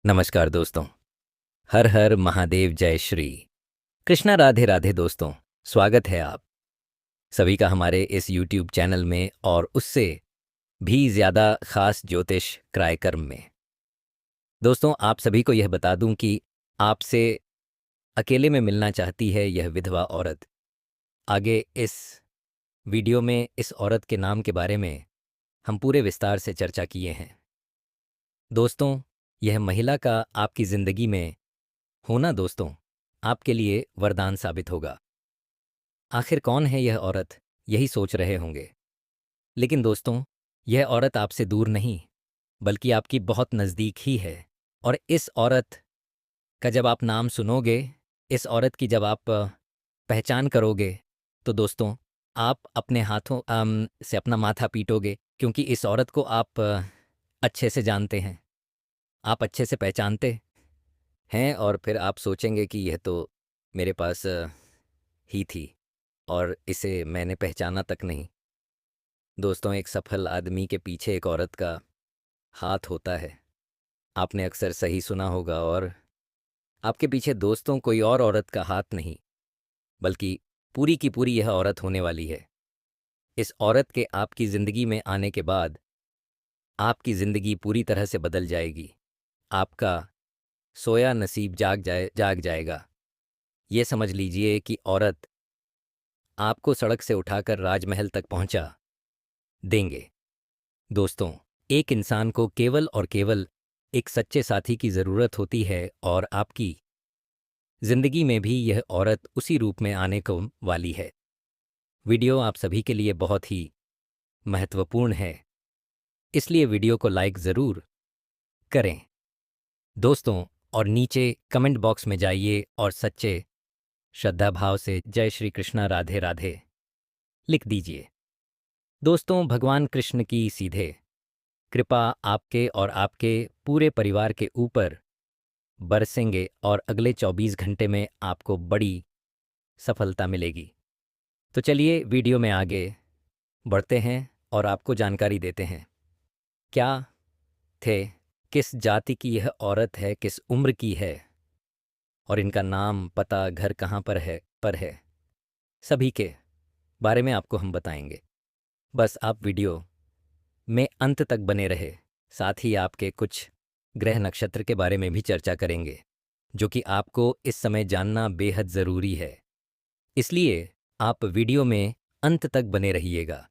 नमस्कार दोस्तों। हर हर महादेव, जय श्री कृष्णा, राधे राधे। दोस्तों, स्वागत है आप सभी का हमारे इस YouTube चैनल में और उससे भी ज़्यादा खास ज्योतिष कार्यक्रम में। दोस्तों, आप सभी को यह बता दूं कि आपसे अकेले में मिलना चाहती है यह विधवा औरत। आगे इस वीडियो में इस औरत के नाम के बारे में हम पूरे विस्तार से चर्चा किए हैं। दोस्तों, यह महिला का आपकी ज़िंदगी में होना दोस्तों आपके लिए वरदान साबित होगा। आखिर कौन है यह औरत, यही सोच रहे होंगे। लेकिन दोस्तों, यह औरत आपसे दूर नहीं बल्कि आपकी बहुत नज़दीक ही है। और इस औरत का जब आप नाम सुनोगे, इस औरत की जब आप पहचान करोगे, तो दोस्तों आप अपने हाथों से अपना माथा पीटोगे, क्योंकि इस औरत को आप अच्छे से जानते हैं, आप अच्छे से पहचानते हैं। और फिर आप सोचेंगे कि यह तो मेरे पास ही थी और इसे मैंने पहचाना तक नहीं। दोस्तों, एक सफल आदमी के पीछे एक औरत का हाथ होता है। आपने अक्सर सही सुना होगा। और आपके पीछे दोस्तों कोई और औरत का हाथ नहीं बल्कि पूरी की पूरी यह औरत होने वाली है। इस औरत के आपकी ज़िंदगी में आने के बाद आपकी ज़िंदगी पूरी तरह से बदल जाएगी। आपका सोया नसीब जाग जाएगा। ये समझ लीजिए कि औरत आपको सड़क से उठाकर राजमहल तक पहुंचा देंगे। दोस्तों, एक इंसान को केवल और केवल एक सच्चे साथी की ज़रूरत होती है, और आपकी ज़िंदगी में भी यह औरत उसी रूप में आने को वाली है। वीडियो आप सभी के लिए बहुत ही महत्वपूर्ण है, इसलिए वीडियो को लाइक ज़रूर करें दोस्तों। और नीचे कमेंट बॉक्स में जाइए और सच्चे श्रद्धा भाव से जय श्री कृष्णा, राधे राधे लिख दीजिए। दोस्तों, भगवान कृष्ण की सीधे कृपा आपके और आपके पूरे परिवार के ऊपर बरसेंगे और अगले 24 घंटे में आपको बड़ी सफलता मिलेगी। तो चलिए वीडियो में आगे बढ़ते हैं और आपको जानकारी देते हैं क्या थे, किस जाति की यह औरत है, किस उम्र की है, और इनका नाम, पता, घर कहाँ पर है, सभी के बारे में आपको हम बताएंगे। बस आप वीडियो में अंत तक बने रहे। साथ ही आपके कुछ ग्रह नक्षत्र के बारे में भी चर्चा करेंगे, जो कि आपको इस समय जानना बेहद ज़रूरी है। इसलिए आप वीडियो में अंत तक बने रहिएगा।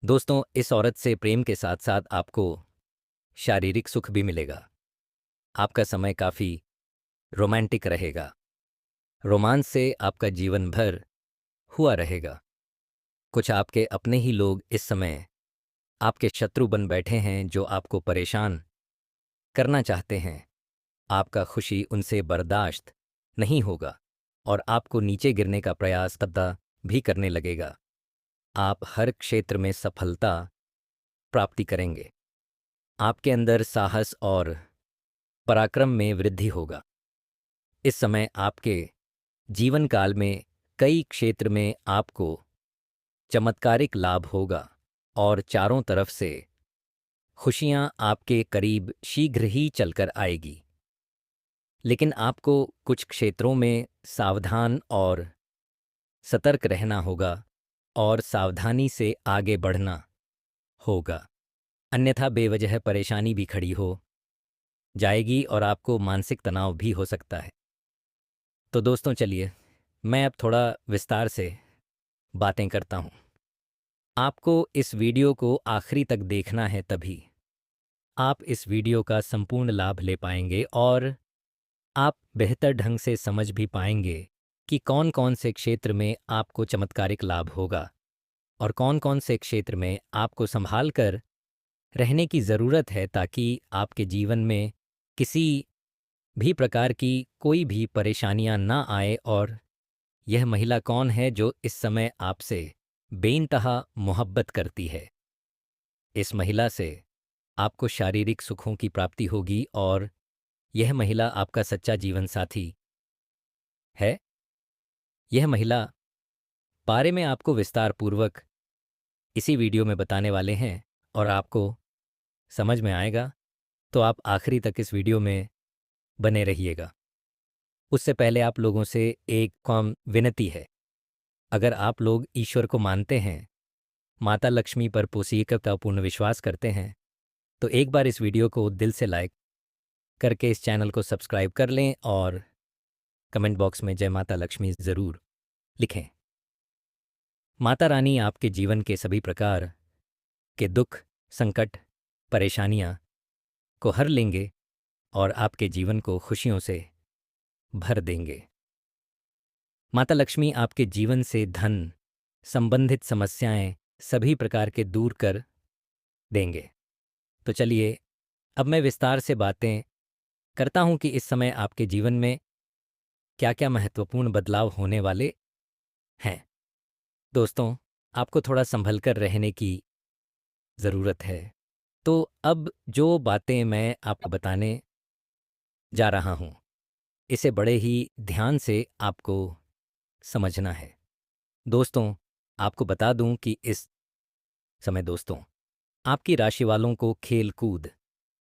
दोस्तों, इस औरत से प्रेम के साथ साथ आपको शारीरिक सुख भी मिलेगा। आपका समय काफ़ी रोमांटिक रहेगा। रोमांस से आपका जीवन भर हुआ रहेगा। कुछ आपके अपने ही लोग इस समय आपके शत्रु बन बैठे हैं, जो आपको परेशान करना चाहते हैं। आपका खुशी उनसे बर्दाश्त नहीं होगा और आपको नीचे गिरने का प्रयास कदा भी करने लगेगा। आप हर क्षेत्र में सफलता प्राप्ति करेंगे। आपके अंदर साहस और पराक्रम में वृद्धि होगा। इस समय आपके जीवन काल में कई क्षेत्र में आपको चमत्कारिक लाभ होगा और चारों तरफ से खुशियां आपके करीब शीघ्र ही चलकर आएगी। लेकिन आपको कुछ क्षेत्रों में सावधान और सतर्क रहना होगा और सावधानी से आगे बढ़ना होगा, अन्यथा बेवजह परेशानी भी खड़ी हो जाएगी और आपको मानसिक तनाव भी हो सकता है। तो दोस्तों, चलिए मैं अब थोड़ा विस्तार से बातें करता हूँ। आपको इस वीडियो को आखिरी तक देखना है, तभी आप इस वीडियो का संपूर्ण लाभ ले पाएंगे और आप बेहतर ढंग से समझ भी पाएंगे कि कौन कौन से क्षेत्र में आपको चमत्कारिक लाभ होगा और कौन कौन से क्षेत्र में आपको संभाल कर रहने की ज़रूरत है, ताकि आपके जीवन में किसी भी प्रकार की कोई भी परेशानियां ना आए। और यह महिला कौन है जो इस समय आपसे बेइंतहा मोहब्बत करती है। इस महिला से आपको शारीरिक सुखों की प्राप्ति होगी और यह महिला आपका सच्चा जीवन साथी है। यह महिला बारे में आपको विस्तार पूर्वक इसी वीडियो में बताने वाले हैं और आपको समझ में आएगा। तो आप आखिरी तक इस वीडियो में बने रहिएगा। उससे पहले आप लोगों से एक कॉम विनती है। अगर आप लोग ईश्वर को मानते हैं, माता लक्ष्मी पर पूर्ण विश्वास करते हैं, तो एक बार इस वीडियो को दिल से लाइक करके इस चैनल को सब्सक्राइब कर लें और कमेंट बॉक्स में जय माता लक्ष्मी ज़रूर लिखें। माता रानी आपके जीवन के सभी प्रकार के दुख, संकट, परेशानियां को हर लेंगे और आपके जीवन को खुशियों से भर देंगे। माता लक्ष्मी आपके जीवन से धन संबंधित समस्याएं सभी प्रकार के दूर कर देंगे। तो चलिए अब मैं विस्तार से बातें करता हूं कि इस समय आपके जीवन में क्या क्या महत्वपूर्ण बदलाव होने वाले हैं। दोस्तों, आपको थोड़ा संभल कर रहने की ज़रूरत है। तो अब जो बातें मैं आपको बताने जा रहा हूं, इसे बड़े ही ध्यान से आपको समझना है। दोस्तों, आपको बता दूं कि इस समय दोस्तों आपकी राशि वालों को खेल कूद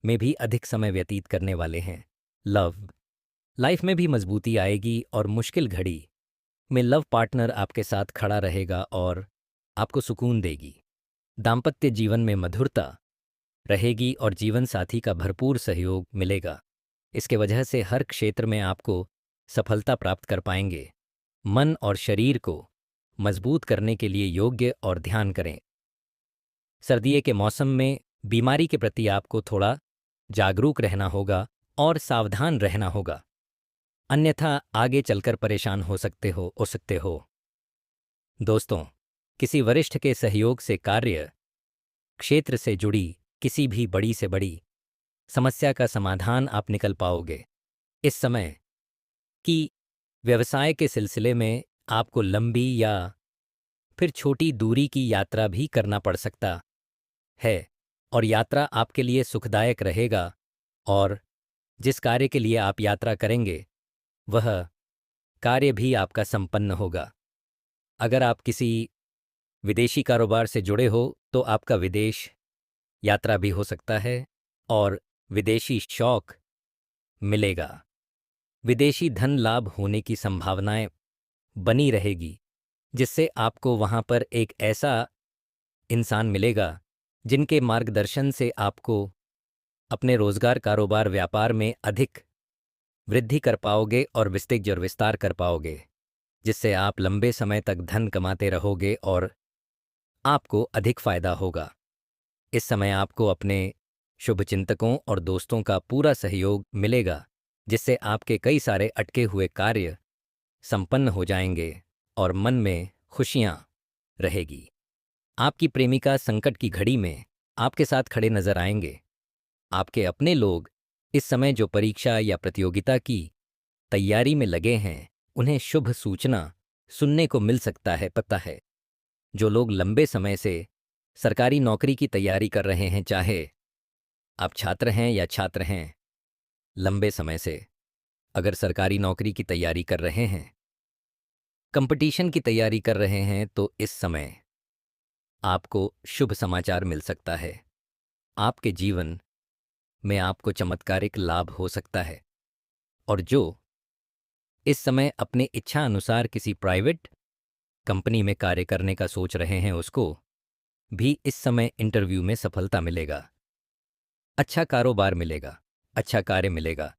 में भी अधिक समय व्यतीत करने वाले हैं। लाइफ में भी मजबूती आएगी और मुश्किल घड़ी में लव पार्टनर आपके साथ खड़ा रहेगा और आपको सुकून देगी। दाम्पत्य जीवन में मधुरता रहेगी और जीवन साथी का भरपूर सहयोग मिलेगा। इसके वजह से हर क्षेत्र में आपको सफलता प्राप्त कर पाएंगे। मन और शरीर को मजबूत करने के लिए योग्य और ध्यान करें। सर्दियों के मौसम में बीमारी के प्रति आपको थोड़ा जागरूक रहना होगा और सावधान रहना होगा, अन्यथा आगे चलकर परेशान हो सकते हो। दोस्तों, किसी वरिष्ठ के सहयोग से कार्य क्षेत्र से जुड़ी किसी भी बड़ी से बड़ी समस्या का समाधान आप निकल पाओगे। इस समय की व्यवसाय के सिलसिले में आपको लंबी या फिर छोटी दूरी की यात्रा भी करना पड़ सकता है और यात्रा आपके लिए सुखदायक रहेगा और जिस कार्य के लिए आप यात्रा करेंगे वह कार्य भी आपका संपन्न होगा। अगर आप किसी विदेशी कारोबार से जुड़े हो तो आपका विदेश यात्रा भी हो सकता है और विदेशी शौक मिलेगा। विदेशी धन लाभ होने की संभावनाएं बनी रहेगी, जिससे आपको वहां पर एक ऐसा इंसान मिलेगा जिनके मार्गदर्शन से आपको अपने रोजगार, कारोबार, व्यापार में अधिक वृद्धि कर पाओगे और विस्तार कर पाओगे, जिससे आप लंबे समय तक धन कमाते रहोगे और आपको अधिक फायदा होगा। इस समय आपको अपने शुभचिंतकों और दोस्तों का पूरा सहयोग मिलेगा, जिससे आपके कई सारे अटके हुए कार्य संपन्न हो जाएंगे और मन में खुशियां रहेगी। आपकी प्रेमिका संकट की घड़ी में आपके साथ खड़े नजर आएंगे। आपके अपने लोग इस समय जो परीक्षा या प्रतियोगिता की तैयारी में लगे हैं, उन्हें शुभ सूचना सुनने को मिल सकता है। पता है, जो लोग लंबे समय से सरकारी नौकरी की तैयारी कर रहे हैं, चाहे आप छात्र हैं या छात्र हैं, लंबे समय से अगर सरकारी नौकरी की तैयारी कर रहे हैं, कंपटीशन की तैयारी कर रहे हैं, तो इस समय आपको शुभ समाचार मिल सकता है। आपके जीवन में आपको चमत्कारिक लाभ हो सकता है। और जो इस समय अपने इच्छा अनुसार किसी प्राइवेट कंपनी में कार्य करने का सोच रहे हैं, उसको भी इस समय इंटरव्यू में सफलता मिलेगा। अच्छा कारोबार मिलेगा, अच्छा कार्य मिलेगा,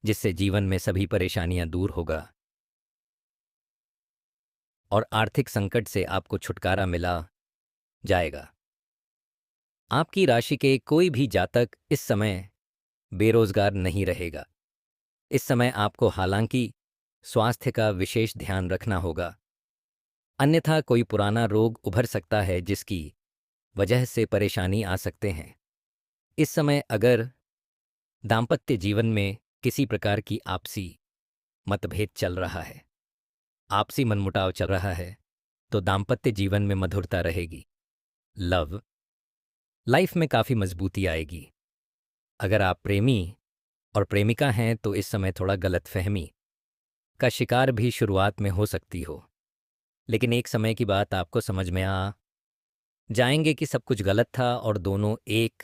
जिससे जीवन में सभी परेशानियां दूर होगा और आर्थिक संकट से आपको छुटकारा मिला जाएगा। आपकी राशि के कोई भी जातक इस समय बेरोजगार नहीं रहेगा। इस समय आपको हालांकि स्वास्थ्य का विशेष ध्यान रखना होगा, अन्यथा कोई पुराना रोग उभर सकता है जिसकी वजह से परेशानी आ सकते हैं। इस समय अगर दाम्पत्य जीवन में किसी प्रकार की आपसी मतभेद चल रहा है, आपसी मनमुटाव चल रहा है, तो दाम्पत्य जीवन में मधुरता रहेगी। लाइफ में काफ़ी मजबूती आएगी। अगर आप प्रेमी और प्रेमिका हैं तो इस समय थोड़ा गलतफहमी का शिकार भी शुरुआत में हो सकती हो, लेकिन एक समय की बात आपको समझ में आ जाएंगे कि सब कुछ गलत था और दोनों एक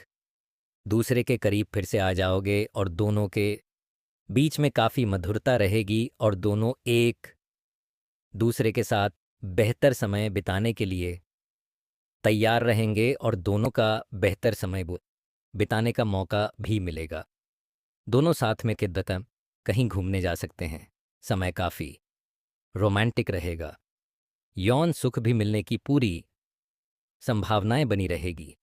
दूसरे के करीब फिर से आ जाओगे और दोनों के बीच में काफ़ी मधुरता रहेगी और दोनों एक दूसरे के साथ बेहतर समय बिताने के लिए तैयार रहेंगे और दोनों का बेहतर समय बिताने का मौका भी मिलेगा। दोनों साथ में किद्दत कहीं घूमने जा सकते हैं। समय काफ़ी रोमांटिक रहेगा। यौन सुख भी मिलने की पूरी संभावनाएं बनी रहेगी।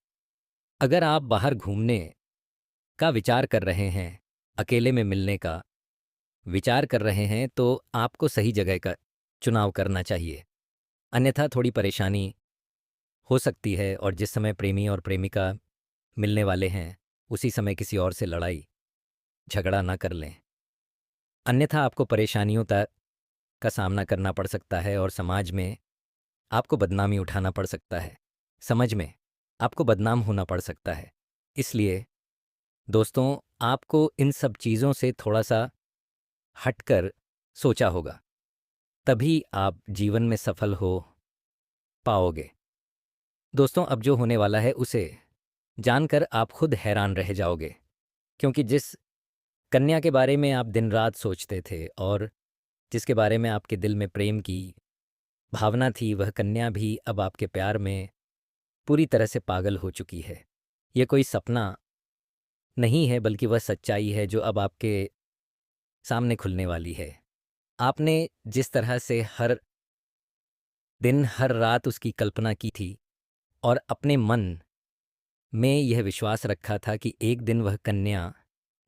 अगर आप बाहर घूमने का विचार कर रहे हैं, अकेले में मिलने का विचार कर रहे हैं, तो आपको सही जगह का चुनाव करना चाहिए। अन्यथा थोड़ी परेशानी हो सकती है और जिस समय प्रेमी और प्रेमिका मिलने वाले हैं उसी समय किसी और से लड़ाई झगड़ा ना कर लें। अन्यथा आपको परेशानियों तक का सामना करना पड़ सकता है और समाज में आपको बदनामी उठाना पड़ सकता है। समझ में आपको बदनाम होना पड़ सकता है। इसलिए दोस्तों, आपको इन सब चीज़ों से थोड़ा सा हटकर सोचा होगा, तभी आप जीवन में सफल हो पाओगे। दोस्तों, अब जो होने वाला है उसे जानकर आप खुद हैरान रह जाओगे, क्योंकि जिस कन्या के बारे में आप दिन रात सोचते थे और जिसके बारे में आपके दिल में प्रेम की भावना थी, वह कन्या भी अब आपके प्यार में पूरी तरह से पागल हो चुकी है। ये कोई सपना नहीं है, बल्कि वह सच्चाई है जो अब आपके सामने खुलने वाली है। आपने जिस तरह से हर दिन हर रात उसकी कल्पना की थी और अपने मन में यह विश्वास रखा था कि एक दिन वह कन्या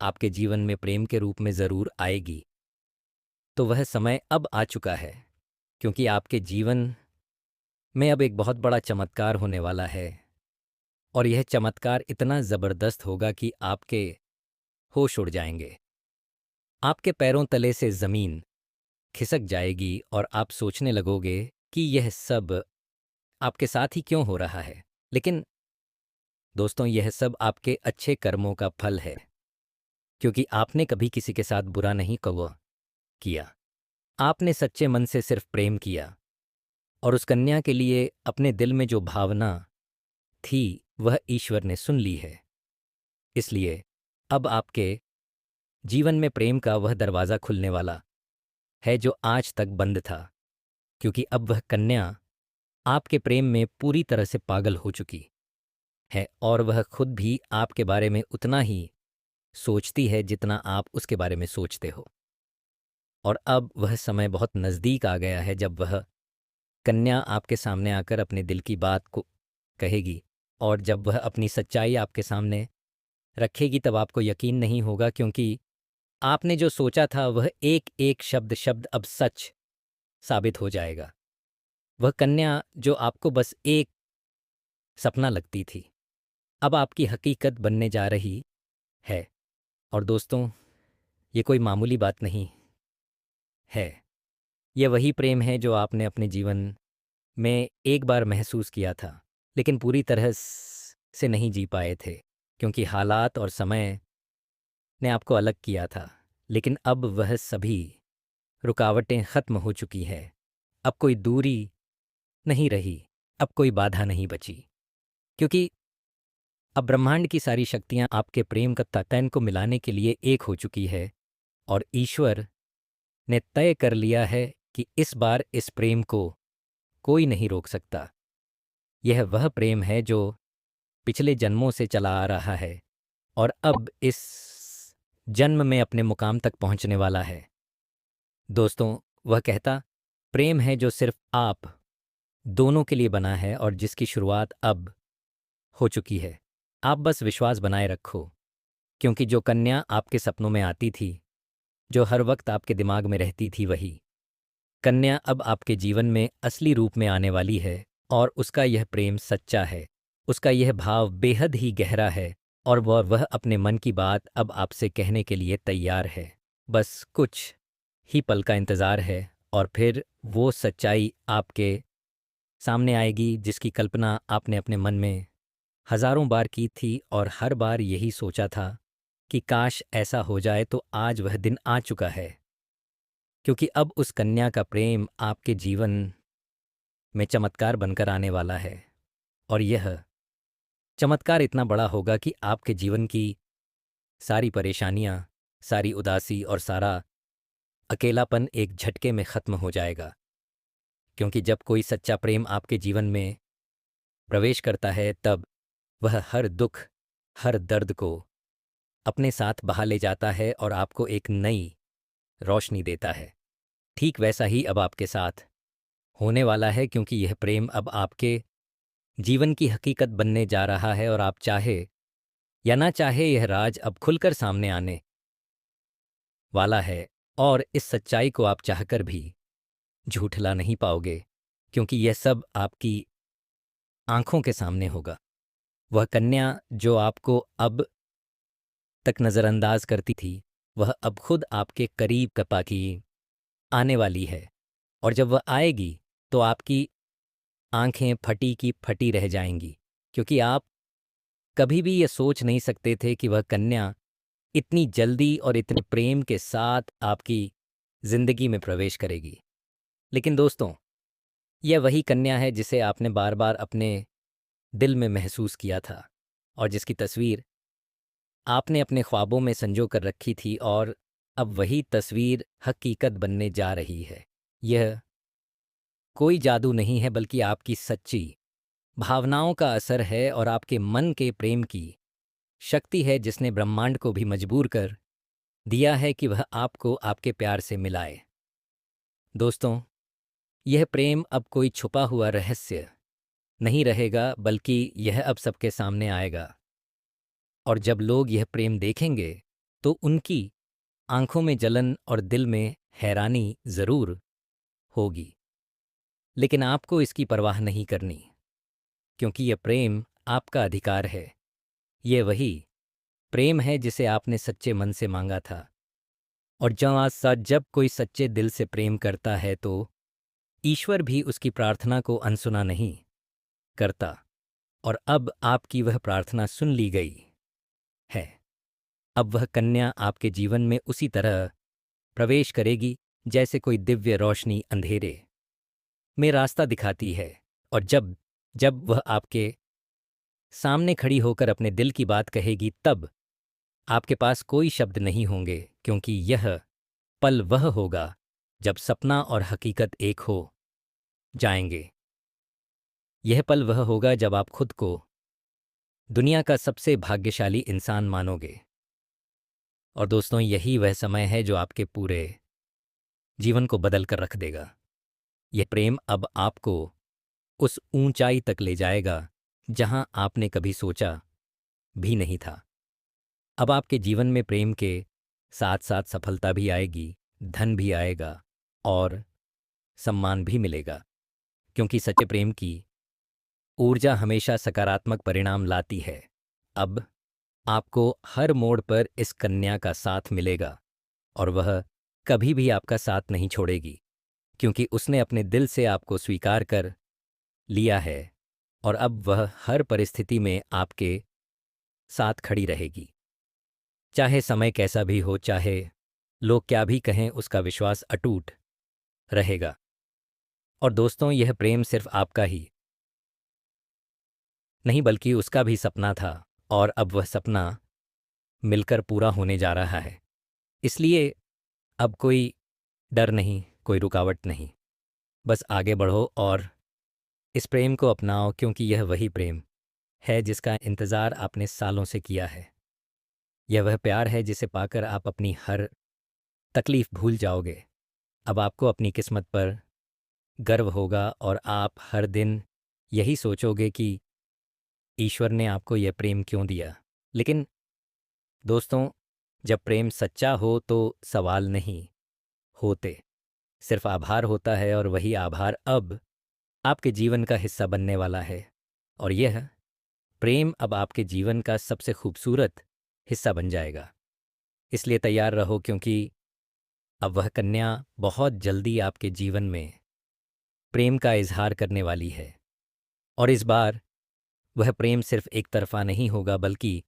आपके जीवन में प्रेम के रूप में ज़रूर आएगी, तो वह समय अब आ चुका है, क्योंकि आपके जीवन में अब एक बहुत बड़ा चमत्कार होने वाला है। और यह चमत्कार इतना ज़बरदस्त होगा कि आपके होश उड़ जाएंगे। आपके पैरों तले से ज़मीन खिसक जाएगी और आप सोचने लगोगे कि यह सब आपके साथ ही क्यों हो रहा है। लेकिन दोस्तों, यह सब आपके अच्छे कर्मों का फल है, क्योंकि आपने कभी किसी के साथ बुरा नहीं किया। आपने सच्चे मन से सिर्फ प्रेम किया और उस कन्या के लिए अपने दिल में जो भावना थी वह ईश्वर ने सुन ली है। इसलिए अब आपके जीवन में प्रेम का वह दरवाज़ा खुलने वाला है जो आज तक बंद था, क्योंकि अब वह कन्या आपके प्रेम में पूरी तरह से पागल हो चुकी है और वह खुद भी आपके बारे में उतना ही सोचती है जितना आप उसके बारे में सोचते हो। और अब वह समय बहुत नज़दीक आ गया है जब वह कन्या आपके सामने आकर अपने दिल की बात को कहेगी, और जब वह अपनी सच्चाई आपके सामने रखेगी तब आपको यकीन नहीं होगा, क्योंकि आपने जो सोचा था वह एक एक शब्द शब्द अब सच साबित हो जाएगा। वह कन्या जो आपको बस एक सपना लगती थी, अब आपकी हकीकत बनने जा रही है। और दोस्तों, ये कोई मामूली बात नहीं है। यह वही प्रेम है जो आपने अपने जीवन में एक बार महसूस किया था, लेकिन पूरी तरह से नहीं जी पाए थे, क्योंकि हालात और समय ने आपको अलग किया था। लेकिन अब वह सभी रुकावटें खत्म हो चुकी हैं। अब कोई दूरी नहीं रही, अब कोई बाधा नहीं बची, क्योंकि अब ब्रह्मांड की सारी शक्तियां आपके प्रेम का तातैन को मिलाने के लिए एक हो चुकी है और ईश्वर ने तय कर लिया है कि इस बार इस प्रेम को कोई नहीं रोक सकता। यह वह प्रेम है जो पिछले जन्मों से चला आ रहा है और अब इस जन्म में अपने मुकाम तक पहुंचने वाला है। दोस्तों, वह कहता प्रेम है जो सिर्फ आप दोनों के लिए बना है और जिसकी शुरुआत अब हो चुकी है। आप बस विश्वास बनाए रखो, क्योंकि जो कन्या आपके सपनों में आती थी, जो हर वक्त आपके दिमाग में रहती थी, वही कन्या अब आपके जीवन में असली रूप में आने वाली है और उसका यह प्रेम सच्चा है। उसका यह भाव बेहद ही गहरा है और वह अपने मन की बात अब आपसे कहने के लिए तैयार है। बस कुछ ही पल का इंतज़ार है और फिर वो सच्चाई आपके सामने आएगी जिसकी कल्पना आपने अपने मन में हजारों बार की थी और हर बार यही सोचा था कि काश ऐसा हो जाए। तो आज वह दिन आ चुका है, क्योंकि अब उस कन्या का प्रेम आपके जीवन में चमत्कार बनकर आने वाला है और यह चमत्कार इतना बड़ा होगा कि आपके जीवन की सारी परेशानियां सारी उदासी और सारा अकेलापन एक झटके में खत्म हो जाएगा। क्योंकि जब कोई सच्चा प्रेम आपके जीवन में प्रवेश करता है, तब वह हर दुख, हर दर्द को अपने साथ बहा ले जाता है और आपको एक नई रोशनी देता है। ठीक वैसा ही अब आपके साथ होने वाला है, क्योंकि यह प्रेम अब आपके जीवन की हकीकत बनने जा रहा है और आप चाहे या ना चाहे यह राज अब खुलकर सामने आने वाला है। और इस सच्चाई को आप चाहकर भी झूठला नहीं पाओगे, क्योंकि यह सब आपकी आंखों के सामने होगा। वह कन्या जो आपको अब तक नज़रअंदाज करती थी, वह अब खुद आपके करीब कपाकी आने वाली है। और जब वह आएगी तो आपकी आंखें फटी की फटी रह जाएंगी, क्योंकि आप कभी भी ये सोच नहीं सकते थे कि वह कन्या इतनी जल्दी और इतने प्रेम के साथ आपकी जिंदगी में प्रवेश करेगी। लेकिन दोस्तों, यह वही कन्या है जिसे आपने बार बार अपने दिल में महसूस किया था और जिसकी तस्वीर आपने अपने ख्वाबों में संजो कर रखी थी, और अब वही तस्वीर हकीकत बनने जा रही है। यह कोई जादू नहीं है, बल्कि आपकी सच्ची भावनाओं का असर है और आपके मन के प्रेम की शक्ति है, जिसने ब्रह्मांड को भी मजबूर कर दिया है कि वह आपको आपके प्यार से मिलाए। दोस्तों, यह प्रेम अब कोई छुपा हुआ रहस्य नहीं रहेगा, बल्कि यह अब सबके सामने आएगा। और जब लोग यह प्रेम देखेंगे तो उनकी आंखों में जलन और दिल में हैरानी जरूर होगी, लेकिन आपको इसकी परवाह नहीं करनी, क्योंकि यह प्रेम आपका अधिकार है। यह वही प्रेम है जिसे आपने सच्चे मन से मांगा था। और जब कोई सच्चे दिल से प्रेम करता है तो ईश्वर भी उसकी प्रार्थना को अनसुना नहीं करता। और अब आपकी वह प्रार्थना सुन ली गई है। अब वह कन्या आपके जीवन में उसी तरह प्रवेश करेगी जैसे कोई दिव्य रोशनी अंधेरे में रास्ता दिखाती है। और जब जब वह आपके सामने खड़ी होकर अपने दिल की बात कहेगी, तब आपके पास कोई शब्द नहीं होंगे, क्योंकि यह पल वह होगा जब सपना और हकीकत एक हो जाएंगे। यह पल वह होगा जब आप खुद को दुनिया का सबसे भाग्यशाली इंसान मानोगे। और दोस्तों, यही वह समय है जो आपके पूरे जीवन को बदल कर रख देगा। यह प्रेम अब आपको उस ऊंचाई तक ले जाएगा जहां आपने कभी सोचा भी नहीं था। अब आपके जीवन में प्रेम के साथ साथ सफलता भी आएगी, धन भी आएगा और सम्मान भी मिलेगा, क्योंकि सच्चे प्रेम की ऊर्जा हमेशा सकारात्मक परिणाम लाती है। अब आपको हर मोड़ पर इस कन्या का साथ मिलेगा और वह कभी भी आपका साथ नहीं छोड़ेगी, क्योंकि उसने अपने दिल से आपको स्वीकार कर लिया है और अब वह हर परिस्थिति में आपके साथ खड़ी रहेगी। चाहे समय कैसा भी हो, चाहे लोग क्या भी कहें, उसका विश्वास अटूट रहेगा। और दोस्तों, यह प्रेम सिर्फ आपका ही नहीं बल्कि उसका भी सपना था, और अब वह सपना मिलकर पूरा होने जा रहा है। इसलिए अब कोई डर नहीं, कोई रुकावट नहीं। बस आगे बढ़ो और इस प्रेम को अपनाओ, क्योंकि यह वही प्रेम है जिसका इंतज़ार आपने सालों से किया है। यह वह प्यार है जिसे पाकर आप अपनी हर तकलीफ भूल जाओगे। अब आपको अपनी किस्मत पर गर्व होगा और आप हर दिन यही सोचोगे कि ईश्वर ने आपको यह प्रेम क्यों दिया। लेकिन दोस्तों, जब प्रेम सच्चा हो तो सवाल नहीं होते, सिर्फ आभार होता है, और वही आभार अब आपके जीवन का हिस्सा बनने वाला है। और यह प्रेम अब आपके जीवन का सबसे खूबसूरत हिस्सा बन जाएगा। इसलिए तैयार रहो, क्योंकि अब वह कन्या बहुत जल्दी आपके जीवन में प्रेम का इजहार करने वाली है। और इस बार वह प्रेम सिर्फ एक तरफा नहीं होगा, बल्कि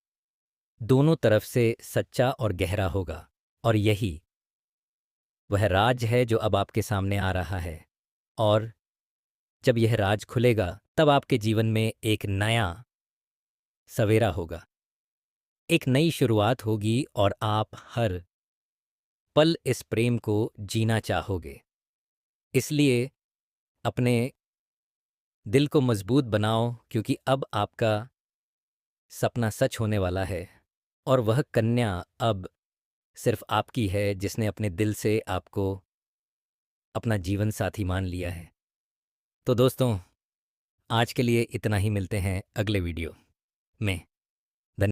दोनों तरफ से सच्चा और गहरा होगा। और यही वह राज है जो अब आपके सामने आ रहा है। और जब यह राज खुलेगा, तब आपके जीवन में एक नया सवेरा होगा, एक नई शुरुआत होगी, और आप हर पल इस प्रेम को जीना चाहोगे। इसलिए अपने दिल को मजबूत बनाओ, क्योंकि अब आपका सपना सच होने वाला है और वह कन्या अब सिर्फ आपकी है, जिसने अपने दिल से आपको अपना जीवन साथी मान लिया है। तो दोस्तों, आज के लिए इतना ही। मिलते हैं अगले वीडियो में।